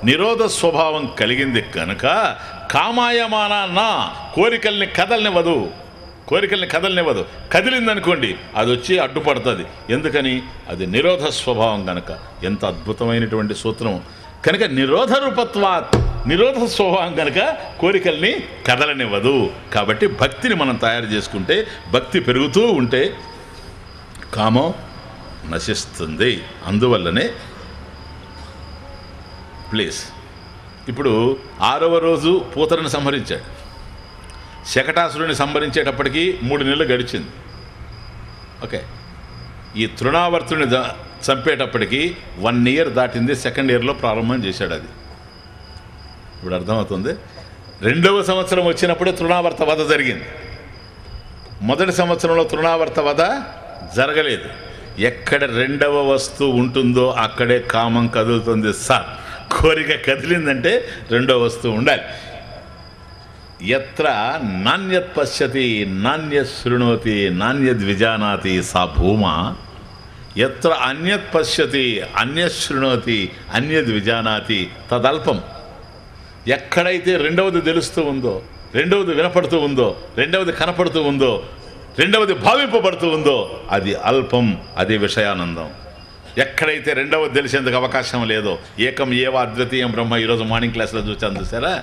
నిరోధ స్వభావం కలిగింది కనుక కామాయమాన కోరికల్ని కదలనివ్వదు. కదిలిందనుకోండి అది వచ్చి అడ్డుపడుతుంది. ఎందుకని? అది నిరోధ స్వభావం కనుక. ఎంత అద్భుతమైనటువంటి సూత్రం! కనుక నిరోధ స్వభావం కనుక కోరికల్ని కదలనివ్వదు. కాబట్టి భక్తిని మనం తయారు చేసుకుంటే, భక్తి పెరుగుతూ ఉంటే కామం నశిస్తుంది. అందువల్లనే ప్లీజ్ ఇప్పుడు 6వ రోజు పూతనని సంహరించాడు. శకటాసురుని సంహరించేటప్పటికీ 3 నెలలు గడిచింది. ఓకే, ఈ తృణావర్తుని చంపేటప్పటికి 1 ఇయర్ దాటింది. 2nd ఇయర్లో ప్రారంభం చేశాడు. అది ఇప్పుడు అర్థమవుతుంది. 2వ సంవత్సరం వచ్చినప్పుడే తృణావర్త వధ జరిగింది. మొదటి సంవత్సరంలో తృణావర్త వధ జరగలేదు. ఎక్కడ 2వ వస్తువు ఉంటుందో అక్కడే కామం కదులుతుంది సార్. కోరిక కదిలిందంటే 2వ వస్తువు ఉండాలి. ఎత్ర నాణ్యత్ పశ్యతి నాణ్యత్ శృణోతి నాణ్యద్ విజానాతి సా భూమా, ఎత్ర అన్యత్ పశ్యతి అన్యత్ శృణోతి అన్యద్ విజానాతి తదల్పం. ఎక్కడైతే 2వది తెలుస్తూ ఉందో, 2వది వినపడుతూ ఉందో, 2వది కనపడుతూ ఉందో, 2వది భావింపబడుతూ ఉందో అది అల్పం, అది విషయానందం. ఎక్కడైతే 2వది తెలిసేందుకు అవకాశం లేదో, ఏకం ఏవ అద్వితీయం బ్రహ్మ ఈరోజు మార్నింగ్ క్లాస్లో చూసాను చూసారా,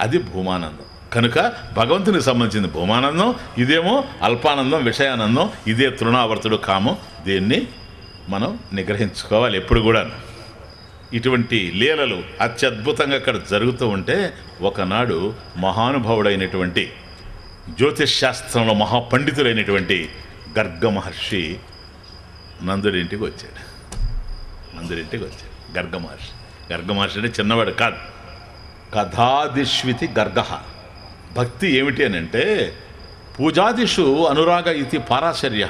అది భూమానందం. కనుక భగవంతునికి సంబంధించింది భూమానందం, ఇదేమో అల్పానందం, విషయానందం. ఇదే తృణావర్తుడు కామం. దీన్ని మనం నిగ్రహించుకోవాలి ఎప్పుడు కూడా. ఇటువంటి లీలలు అత్యద్భుతంగా అక్కడ జరుగుతూ ఉంటే ఒకనాడు మహానుభావుడైనటువంటి జ్యోతిష్ శాస్త్రంలో మహాపండితులైనటువంటి గర్గ మహర్షి నందుడింటికి వచ్చాడు. గర్గ మహర్షి అంటే చిన్నవాడు కాదు. కథాదిష్వితి గర్గ. భక్తి ఏమిటి అని అంటే పూజాదిషు అనురాగ ఇది పారాశర్య.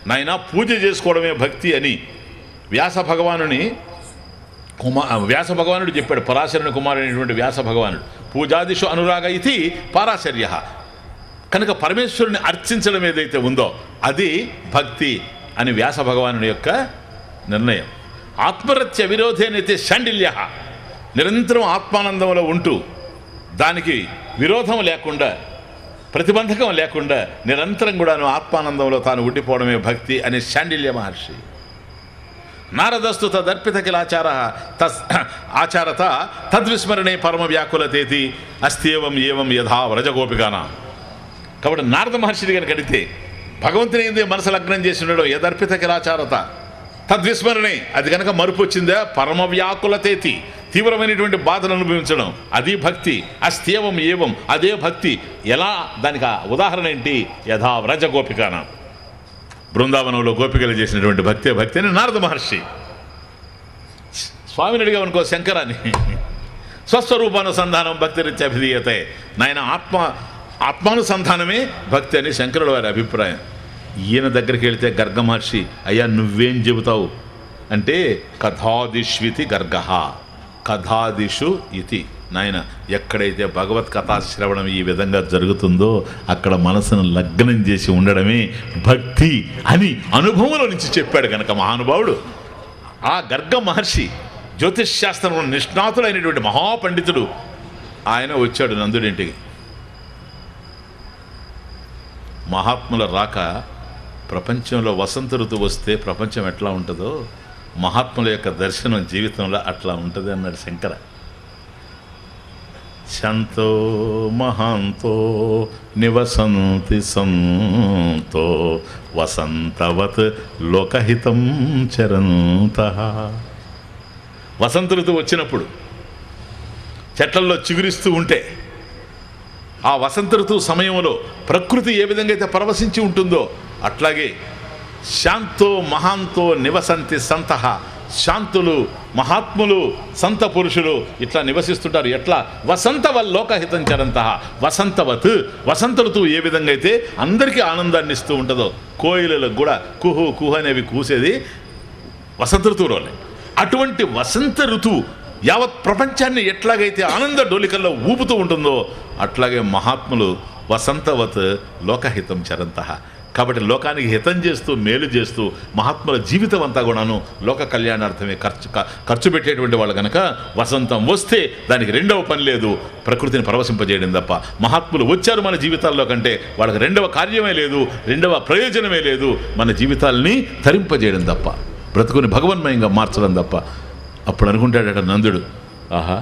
నాయన పూజ చేసుకోవడమే భక్తి అని వ్యాస భగవానుడు చెప్పాడు. పరాశరుని కుమారుడైనటువంటి వ్యాస భగవానుడు పూజాదిషు అనురాగ ఇది పారాశర్య. కనుక పరమేశ్వరుని అర్చించడం ఏదైతే ఉందో అది భక్తి అని వ్యాస భగవానుడి యొక్క నిర్ణయం. ఆత్మరత్య విరోధేనైతే శాండిల్య. నిరంతరం ఆత్మానందంలో ఉంటూ దానికి విరోధం లేకుండా, ప్రతిబంధకం లేకుండా నిరంతరం కూడాను ఆత్మానందంలో తాను ఉండిపోవడమే భక్తి అని శాండిల్య మహర్షి. నారదస్తు తదర్పిత కిలాచార ఆచారత తద్విస్మరణే పరమ వ్యాకులతేతి అస్త్యేవం ఏవం యథా వ్రజగోపికానా. కాబట్టి నారద మహర్షిని కనుక అడిగితే భగవంతుని ఏంది మనసు లగ్నం చేసి ఉండడం, యదర్పిత కిలాచారత తద్విస్మరణే, అది కనుక మరుపు వచ్చిందా, పరమ వ్యాకులతేతి తీవ్రమైనటువంటి బాధను అనుభవించడం, అది భక్తి. అస్త్యేవం ఏవం, అదే భక్తి. ఎలా? దానికి ఉదాహరణ ఏంటి? యథా వ్రజ గోపికానా, బృందావనంలో గోపికలు చేసినటువంటి భక్తి అని నారద మహర్షి. స్వామిని అడిగామనుకో శంకరాన్ని, స్వస్వరూపానుసంధానం భక్తిరీత్యా అభిధీయతే. నాయన ఆత్మానుసంధానమే భక్తి అని శంకరుడు వారి అభిప్రాయం. ఈయన దగ్గరికి వెళితే గర్గ మహర్షి, అయ్యా నువ్వేం చెబుతావు అంటే కథాదిష్వితి గర్గ. కథాదిషు ఇతి. నాయన ఎక్కడైతే భగవత్ కథాశ్రవణం ఈ విధంగా జరుగుతుందో అక్కడ మనసును లగ్నం చేసి ఉండడమే భక్తి అని అనుభవంలో నుంచి చెప్పాడు కనుక మహానుభావుడు. ఆ గర్గ మహర్షి జ్యోతిష్ శాస్త్రంలో నిష్ణాతుడైనటువంటి మహాపండితుడు. ఆయన వచ్చాడు నందుడింటికి. మహాత్ముల రాక ప్రపంచంలో వసంత ఋతువు వస్తే ప్రపంచం ఎట్లా ఉంటుందో మహాత్ముల యొక్క దర్శనం జీవితంలో అట్లా ఉంటుంది అన్నాడు శంకర. శాంతో మహాంతో నివసంతి సంతో వసంతవత్ లోకహితం చరంతః. వసంత ఋతువు వచ్చినప్పుడు చెట్లల్లో చిగురిస్తూ ఉంటే ఆ వసంత ఋతువు సమయంలో ప్రకృతి ఏ విధంగా అయితే పరవశించి ఉంటుందో అట్లాగే శాంతో మహాంతో నివసంతి సంతః. శాంతులు, మహాత్ములు, సంత పురుషులు ఇట్లా నివసిస్తుంటారు. ఎట్లా? వసంతవత్ లోకహితం చరంతః. వసంతవత్, వసంత ఋతువు ఏ విధంగా అయితే అందరికీ ఆనందాన్ని ఇస్తూ ఉంటుందో, కోయిలలకు కూడా కుహు కుహు అనేవి కూసేది వసంత ఋతువులోనే. అటువంటి వసంత ఋతువు యావత్ ప్రపంచాన్ని ఎట్లాగైతే ఆనంద డోలికల్లో ఊపుతూ ఉంటుందో అట్లాగే మహాత్ములు వసంతవత్ లోకహితం చరంతః. కాబట్టి లోకానికి హితం చేస్తూ మేలు చేస్తూ మహాత్ముల జీవితం అంతా కూడాను లోక కళ్యాణార్థమే ఖర్చు పెట్టేటువంటి వాళ్ళు కనుక వసంతం వస్తే దానికి రెండవ పని లేదు, ప్రకృతిని పరవశింపజేయడం తప్ప. మహాత్ములు వచ్చారు మన జీవితాల్లో కంటే వాళ్ళకి రెండవ కార్యమే లేదు, రెండవ ప్రయోజనమే లేదు, మన జీవితాల్ని తరింపజేయడం తప్ప, బ్రతుకుని భగవన్మయంగా మార్చడం తప్ప. అప్పుడు అనుకుంటాడట నందుడు, ఆహా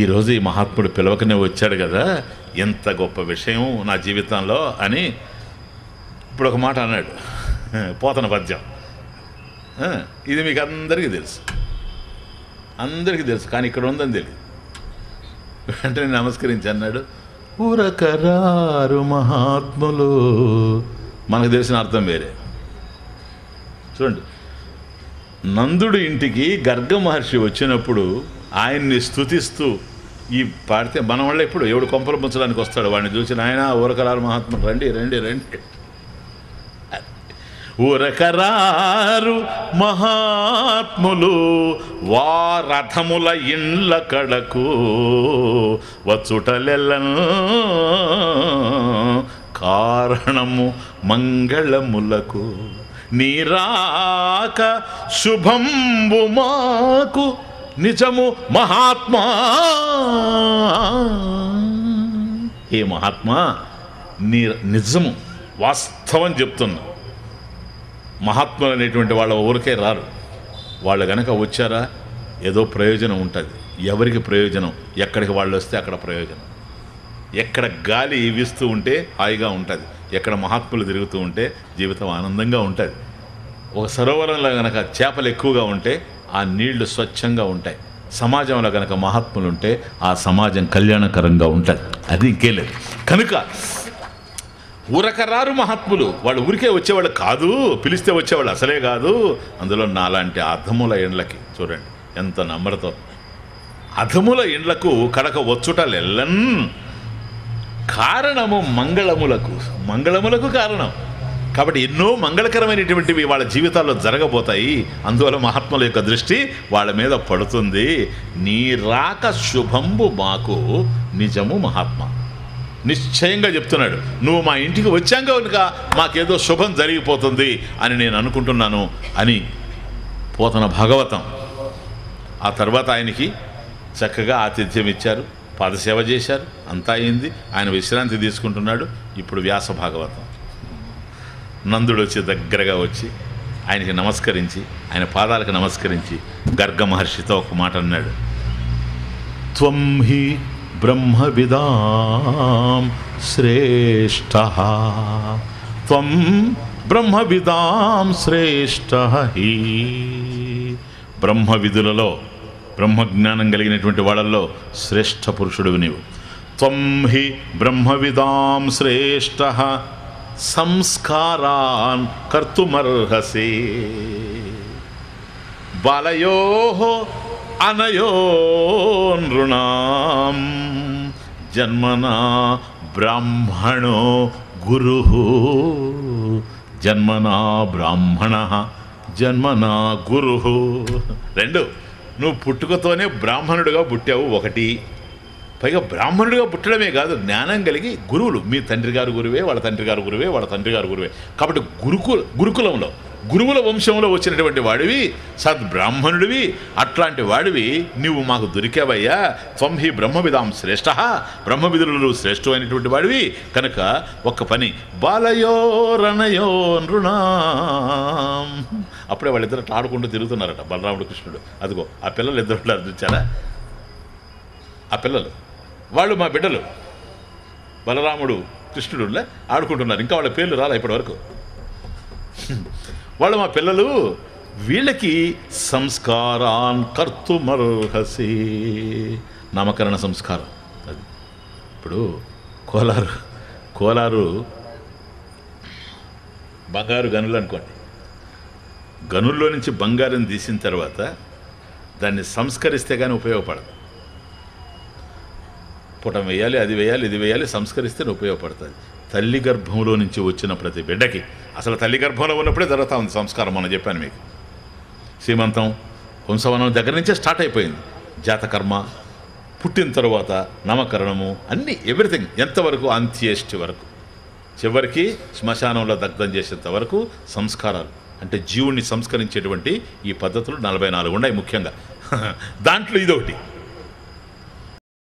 ఈరోజు ఈ మహాత్ముడు పిలవకనే వచ్చాడు కదా, ఎంత గొప్ప విషయం నా జీవితంలో అని. ఇప్పుడు ఒక మాట అన్నాడు, పోతన పద్యం. ఇది మీకు అందరికీ తెలుసు, అందరికీ తెలుసు, కానీ ఇక్కడ ఉందని తెలియదు. వెంటనే నమస్కరించి అన్నాడు, ఊరకరారు మహాత్ములు. మనకు తెలిసిన అర్థం వేరే. చూడండి, నందుడు ఇంటికి గర్గ మహర్షి వచ్చినప్పుడు ఆయన్ని స్తుతిస్తూ ఈ పాడితే మన వల్ల ఇప్పుడు ఎవడు కొంపలు ముంచడానికి వస్తాడు, వాడిని చూసి ఆయన ఊరకరారు మహాత్ములు రండి రండి రండి. ఊరకరారు మహాత్ములు వారథముల ఇండ్ల కడకు వచ్చుటలెల్లను కారణము మంగళములకు నీరాక శుభంబు మాకు నిజము మహాత్మా. ఏ మహాత్మా, నీ నిజము వాస్తవం చెప్తున్నా. మహాత్ములు అనేటువంటి వాళ్ళ ఊరికే రారు, వాళ్ళు గనక వచ్చారా ఏదో ప్రయోజనం ఉంటుంది. ఎవరికి ప్రయోజనం? ఎక్కడికి వాళ్ళు వస్తే అక్కడ ప్రయోజనం. ఎక్కడ గాలి వీస్తూ ఉంటే హాయిగా ఉంటుంది, ఎక్కడ మహాత్ములు తిరుగుతూ ఉంటే జీవితం ఆనందంగా ఉంటుంది. ఒక సరోవరంలో గనక చేపలు ఎక్కువగా ఉంటే ఆ నీళ్లు స్వచ్ఛంగా ఉంటాయి. సమాజంలో కనుక మహాత్ములు ఉంటే ఆ సమాజం కళ్యాణకరంగా ఉంటుంది. అది ఇంకే లేదు. కనుక ఊరకరారు మహాత్ములు, వాళ్ళు ఊరికే వచ్చేవాళ్ళు కాదు, పిలిస్తే వచ్చేవాళ్ళు అసలే కాదు. అందులో నాలాంటి అధముల ఇండ్లకి చూడండి ఎంత నమ్రతో. అధముల ఇండ్లకు కడక వచ్చుటలెల్లన్ కారణము మంగళములకు, మంగళములకు కారణం. కాబట్టి ఎన్నో మంగళకరమైనటువంటివి వాళ్ళ జీవితాల్లో జరగబోతాయి. అందువల్ల మహాత్ముల యొక్క దృష్టి వాళ్ళ మీద పడుతుంది. నీ రాక శుభంబు మాకు నిజము మహాత్మా. నిశ్చయంగా చెప్తున్నాడు, నువ్వు మా ఇంటికి వచ్చాక కనుక మాకేదో శుభం జరిగిపోతుంది అని నేను అనుకుంటున్నాను అని పోతన భాగవతం. ఆ తర్వాత ఆయనకి చక్కగా ఆతిథ్యం ఇచ్చారు, పాదసేవ చేశారు, అంతా అయింది. ఆయన విశ్రాంతి తీసుకుంటున్నాడు. ఇప్పుడు వ్యాస భాగవతం. నందుడు వచ్చి దగ్గరగా వచ్చి ఆయనకి నమస్కరించి, ఆయన పాదాలకు నమస్కరించి గర్గ మహర్షితో ఒక మాట అన్నాడు, త్వం హి బ్రహ్మవిదాం శ్రేష్ఠః, త్వం బ్రహ్మవిదాం శ్రేష్ఠః హి. బ్రహ్మవిధులలో బ్రహ్మజ్ఞానం కలిగినటువంటి వాళ్ళల్లో శ్రేష్ఠ పురుషుడు నీవు. త్వం హి బ్రహ్మవిదాం శ్రేష్ఠః సంస్కారాన్ కర్తుమర్హసి. బాలయోః అనయో నృణాం జన్మనా బ్రాహ్మణో గురుః. జన్మనా బ్రాహ్మణః జన్మనా గురుః. రెండు, నువ్వు పుట్టుకతోనే బ్రాహ్మణుడిగా పుట్టావు ఒకటి. పైగా బ్రాహ్మణుడిగా పుట్టడమే కాదు, జ్ఞానం కలిగి గురువులు, మీ తండ్రి గారు గురువే, వాళ్ళ తండ్రి గారు గురువే, వాళ్ళ తండ్రి గారు గురువే. కాబట్టి గురుకులంలో గురువుల వంశంలో వచ్చినటువంటి వాడివి, సద్బ్రాహ్మణుడివి. అట్లాంటి వాడివి నువ్వు మాకు దొరికావయ్యా. త్వం హి బ్రహ్మవిదాం శ్రేష్ఠ, బ్రహ్మవిధులు శ్రేష్ఠమైనటువంటి వాడివి. కనుక ఒక్క పని, బాలయో రణయో నృణాం. అప్పుడే వాళ్ళిద్దరు ఆడుకుంటూ తిరుగుతున్నారట బలరాముడు కృష్ణుడు. అదిగో ఆ పిల్లలు ఇద్దరు చూచారా, ఆ పిల్లలు వాళ్ళు మా బిడ్డలు. బలరాముడు కృష్ణుడు ఆడుకుంటున్నారు, ఇంకా వాళ్ళ పేర్లు రాలే ఇప్పటి వరకు. వాళ్ళు మా పిల్లలు, వీళ్ళకి సంస్కారాన్ కర్తుమర్హసి. నామకరణ సంస్కారం అది. ఇప్పుడు కోలారు బంగారు గనులు అనుకోండి. గనుల్లో నుంచి బంగారం తీసిన తర్వాత దాన్ని సంస్కరిస్తే కానీ ఉపయోగపడదు. పుటం వేయాలి, అది వేయాలి, ఇది వేయాలి, సంస్కరిస్తే ఉపయోగపడుతుంది. తల్లి గర్భంలో నుంచి వచ్చిన ప్రతి బిడ్డకి, అసలు తల్లి గర్భంలో ఉన్నప్పుడే జరుగుతూ ఉంది సంస్కారం. మనం చెప్పాను మీకు, సీమంతం వంశవనం దగ్గర నుంచే స్టార్ట్ అయిపోయింది. జాతకర్మ, పుట్టిన తర్వాత నామకరణము, అన్నీ ఎవ్రీథింగ్, ఎంతవరకు అంత్యేష్టి వరకు. చివరికి శ్మశానంలో దగ్ధం చేసేంత వరకు సంస్కారాలు, అంటే జీవుణ్ణి సంస్కరించేటువంటి ఈ పద్ధతులు 44 ఉన్నాయి ముఖ్యంగా. దాంట్లో ఇదొకటి.